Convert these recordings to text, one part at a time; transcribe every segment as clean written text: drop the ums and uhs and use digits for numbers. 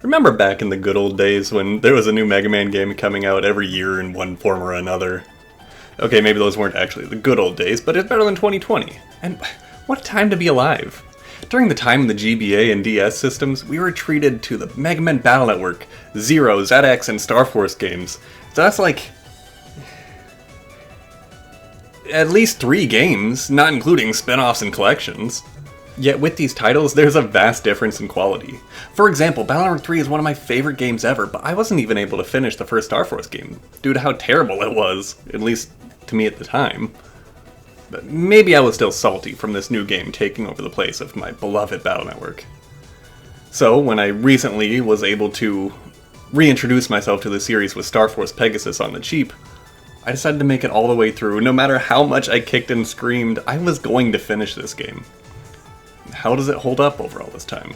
Remember back in the good old days when there was a new Mega Man game coming out every year in one form or another? Okay, maybe those weren't actually the good old days, but it's better than 2020. And what a time to be alive. During the time in the GBA and DS systems, we were treated to the Mega Man Battle Network, Zero, ZX, and Star Force games. So that's like at least 3 games, not including spin-offs and collections. Yet with these titles, there's a vast difference in quality. For example, Battle Network 3 is one of my favorite games ever, but I wasn't even able to finish the first Star Force game, due to how terrible it was, at least to me at the time. But maybe I was still salty from this new game taking over the place of my beloved Battle Network. So, when I recently was able to reintroduce myself to the series with Star Force Pegasus on the cheap, I decided to make it all the way through. No matter how much I kicked and screamed, I was going to finish this game. How does it hold up over all this time?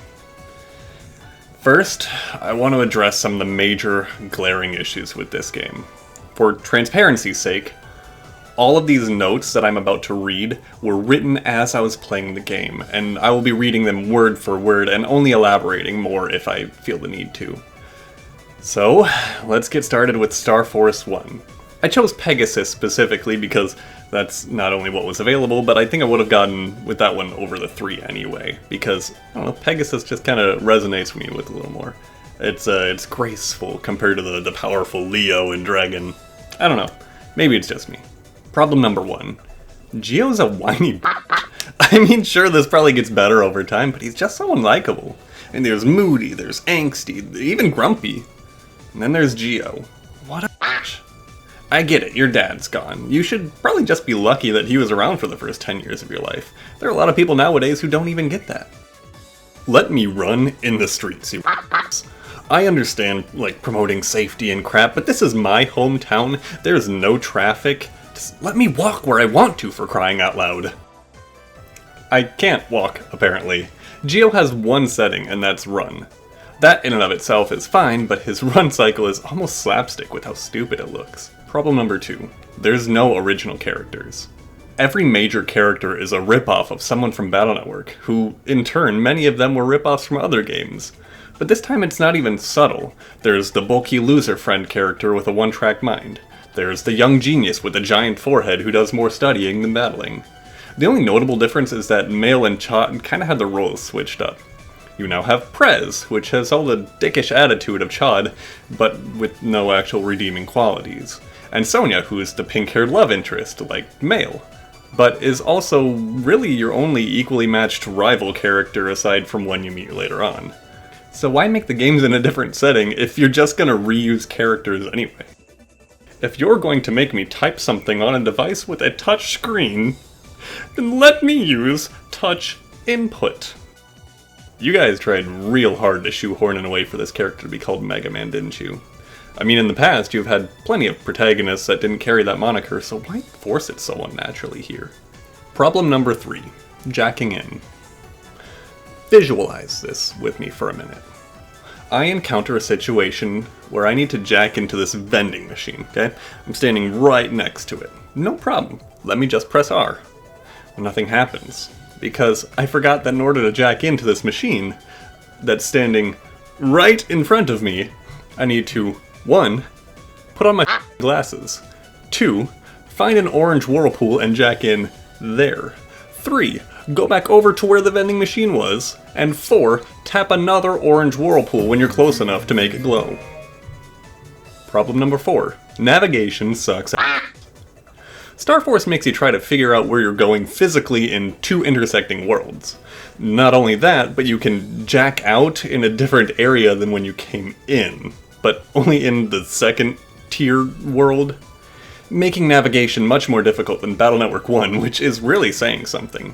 First, I want to address some of the major glaring issues with this game. For transparency's sake, all of these notes that I'm about to read were written as I was playing the game, and I will be reading them word for word and only elaborating more if I feel the need to. So, let's get started with Star Force 1. I chose Pegasus specifically because that's not only what was available, but I think I would have gotten with that one over the 3 anyway, because, I don't know, Pegasus just kind of resonates with me with a little more. It's graceful compared to the powerful Leo and Dragon. I don't know, maybe it's just me. Problem number 1. Gio's a whiny I mean, sure, this probably gets better over time, but he's just so unlikable. And there's moody, there's angsty, even grumpy. And then there's Gio. What a bitch. I get it, your dad's gone. You should probably just be lucky that he was around for the first 10 years of your life. There are a lot of people nowadays who don't even get that. Let me run in the streets, you I understand, like, promoting safety and crap, but this is my hometown. There's no traffic. Just let me walk where I want to, for crying out loud. I can't walk, apparently. Gio has one setting, and that's run. That in and of itself is fine, but his run cycle is almost slapstick with how stupid it looks. Problem number 2. There's no original characters. Every major character is a ripoff of someone from Battle Network, who, in turn, many of them were ripoffs from other games. But this time it's not even subtle. There's the bulky loser friend character with a one-track mind. There's the young genius with a giant forehead who does more studying than battling. The only notable difference is that Mail and Chad kinda had the roles switched up. You now have Prez, which has all the dickish attitude of Chad, but with no actual redeeming qualities. And Sonya, who is the pink-haired love interest, like Mail, but is also really your only equally matched rival character aside from one you meet later on. So why make the games in a different setting if you're just gonna reuse characters anyway? If you're going to make me type something on a device with a touch screen, then let me use touch input. You guys tried real hard to shoehorn in a way for this character to be called Mega Man, didn't you? I mean, in the past, you've had plenty of protagonists that didn't carry that moniker, so why force it so unnaturally here? Problem number 3. Jacking in. Visualize this with me for a minute. I encounter a situation where I need to jack into this vending machine, okay? I'm standing right next to it. No problem. Let me just press R. Well, nothing happens, because I forgot that in order to jack into this machine that's standing right in front of me, I need to 1. Put on my glasses. 2. Find an orange whirlpool and jack in there. 3. Go back over to where the vending machine was. And 4. Tap another orange whirlpool when you're close enough to make it glow. Problem number 4. Navigation sucks. Star Force makes you try to figure out where you're going physically in 2 intersecting worlds. Not only that, but you can jack out in a different area than when you came in, but only in the second tier world, making navigation much more difficult than Battle Network 1, which is really saying something.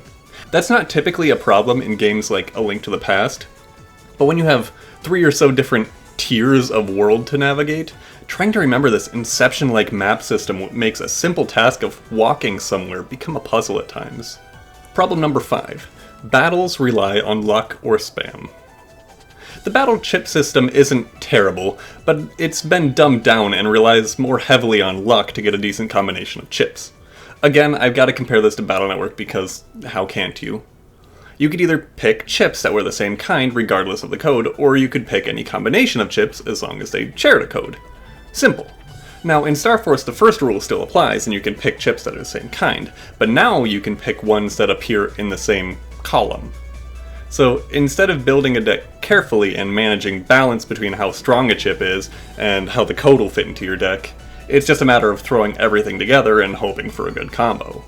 That's not typically a problem in games like A Link to the Past, but when you have 3 or so different tiers of world to navigate, trying to remember this Inception-like map system makes a simple task of walking somewhere become a puzzle at times. Problem number 5. Battles rely on luck or spam. The battle chip system isn't terrible, but it's been dumbed down and relies more heavily on luck to get a decent combination of chips. Again, I've got to compare this to Battle Network because how can't you? You could either pick chips that were the same kind regardless of the code, or you could pick any combination of chips as long as they shared a code. Simple. Now, in Star Force, the first rule still applies, and you can pick chips that are the same kind, but now you can pick ones that appear in the same column. So, instead of building a deck carefully and managing balance between how strong a chip is and how the code will fit into your deck, it's just a matter of throwing everything together and hoping for a good combo.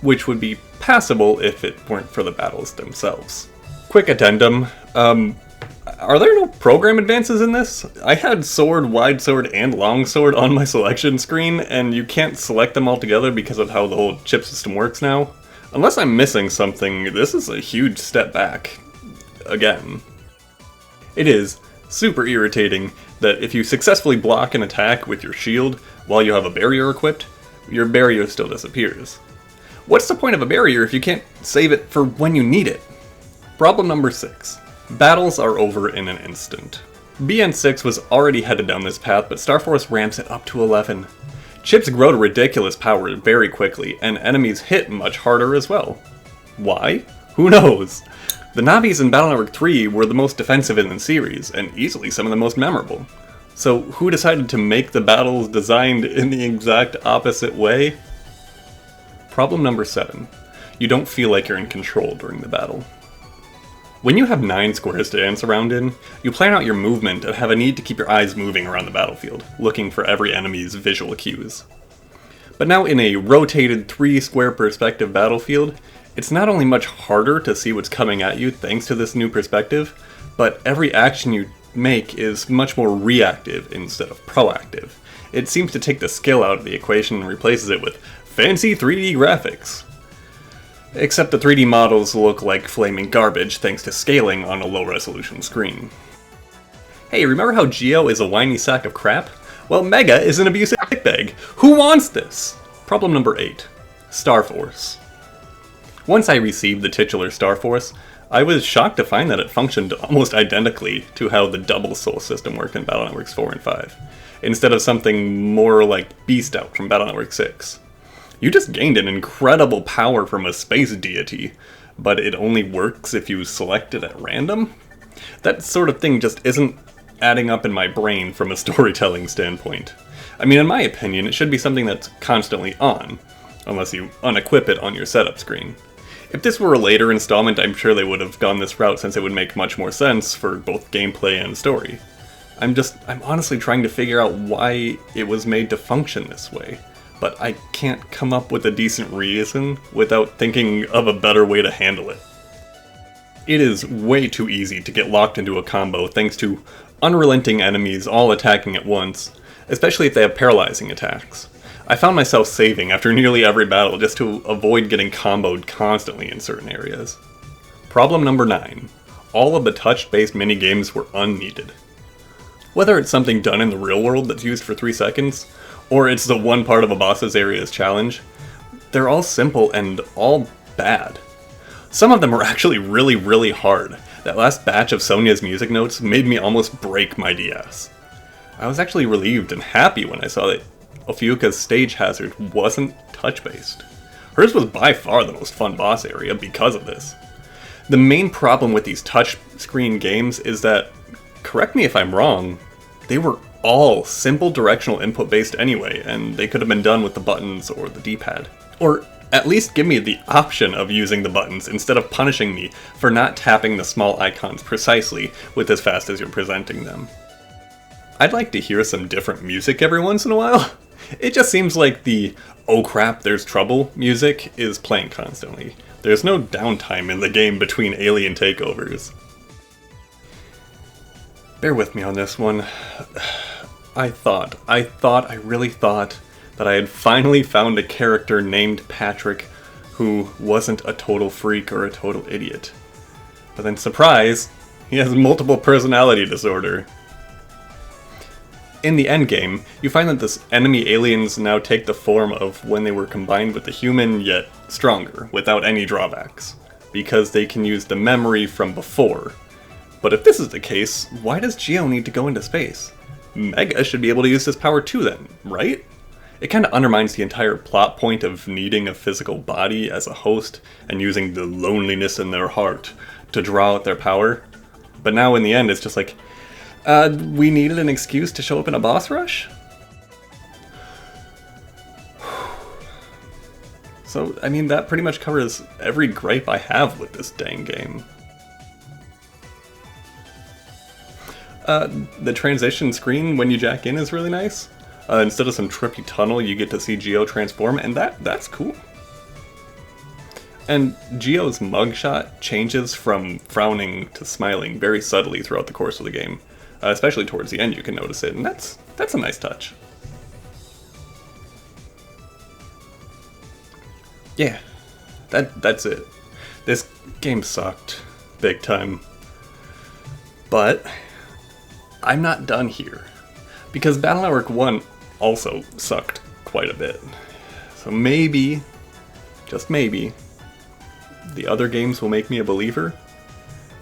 Which would be passable if it weren't for the battles themselves. Quick addendum, are there no program advances in this? I had sword, wide sword, and long sword on my selection screen, and you can't select them all together because of how the whole chip system works now. Unless I'm missing something, this is a huge step back. Again. It is super irritating that if you successfully block an attack with your shield while you have a barrier equipped, your barrier still disappears. What's the point of a barrier if you can't save it for when you need it? Problem number 6. Battles are over in an instant. BN6 was already headed down this path, but Star Force ramps it up to 11. Chips grow to ridiculous power very quickly, and enemies hit much harder as well. Why? Who knows? The Na'vis in Battle Network 3 were the most defensive in the series, and easily some of the most memorable. So who decided to make the battles designed in the exact opposite way? Problem number 7. You don't feel like you're in control during the battle. When you have 9 squares to dance around in, you plan out your movement and have a need to keep your eyes moving around the battlefield, looking for every enemy's visual cues. But now in a rotated 3-square perspective battlefield, it's not only much harder to see what's coming at you thanks to this new perspective, but every action you make is much more reactive instead of proactive. It seems to take the skill out of the equation and replaces it with fancy 3D graphics. Except the 3D models look like flaming garbage thanks to scaling on a low-resolution screen. Hey, remember how Geo is a whiny sack of crap? Well, Mega is an abusive dickbag. Who wants this? Problem number 8. Star Force. Once I received the titular Star Force, I was shocked to find that it functioned almost identically to how the double soul system worked in Battle Networks 4 and 5, instead of something more like Beast Out from Battle Network 6. You just gained an incredible power from a space deity, but it only works if you select it at random? That sort of thing just isn't adding up in my brain from a storytelling standpoint. I mean, in my opinion, it should be something that's constantly on, unless you unequip it on your setup screen. If this were a later installment, I'm sure they would have gone this route since it would make much more sense for both gameplay and story. I'm honestly trying to figure out why it was made to function this way, but I can't come up with a decent reason without thinking of a better way to handle it. It is way too easy to get locked into a combo thanks to unrelenting enemies all attacking at once, especially if they have paralyzing attacks. I found myself saving after nearly every battle just to avoid getting comboed constantly in certain areas. Problem number 9. All of the touch-based minigames were unneeded. Whether it's something done in the real world that's used for 3 seconds, or it's the one part of a boss's area's challenge, they're all simple and all bad. Some of them are actually really hard. That last batch of Sonya's music notes made me almost break my DS. I was actually relieved and happy when I saw that Ophiuka's stage hazard wasn't touch-based. Hers was by far the most fun boss area because of this. The main problem with these touchscreen games is that, correct me if I'm wrong, they were all simple directional input based anyway, and they could have been done with the buttons or the D-pad. Or at least give me the option of using the buttons instead of punishing me for not tapping the small icons precisely with as fast as you're presenting them. I'd like to hear some different music every once in a while. It just seems like the "oh crap, there's trouble" music is playing constantly. There's no downtime in the game between alien takeovers. Bear with me on this one. I really thought that I had finally found a character named Patrick who wasn't a total freak or a total idiot. But then surprise, he has multiple personality disorder. In the endgame, you find that the enemy aliens now take the form of when they were combined with the human, yet stronger, without any drawbacks, because they can use the memory from before. But if this is the case, why does Geo need to go into space? Mega should be able to use this power too then, right? it kind of undermines the entire plot point of needing a physical body as a host and using the loneliness in their heart to draw out their power. But now in the end, it's just like, we needed an excuse to show up in a boss rush? So, I mean, that pretty much covers every gripe I have with this dang game. The transition screen when you jack in is really nice. Instead of some trippy tunnel, you get to see Geo transform, and that's cool. And Geo's mugshot changes from frowning to smiling very subtly throughout the course of the game. Especially towards the end you can notice it, and that's a nice touch. Yeah, that's it. This game sucked. Big time. But I'm not done here. Because Battle Network 1 also sucked quite a bit. So maybe, just maybe, the other games will make me a believer.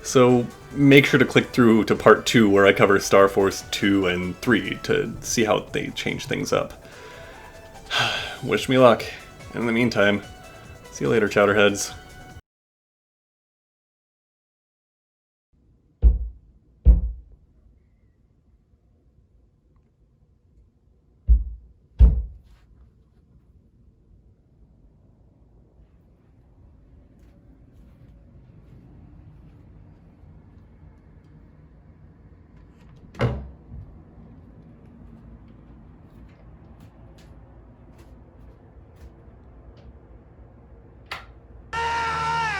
So make sure to click through to part 2 where I cover Star Force 2 and 3 to see how they change things up. Wish me luck. In the meantime, see you later, Chowderheads.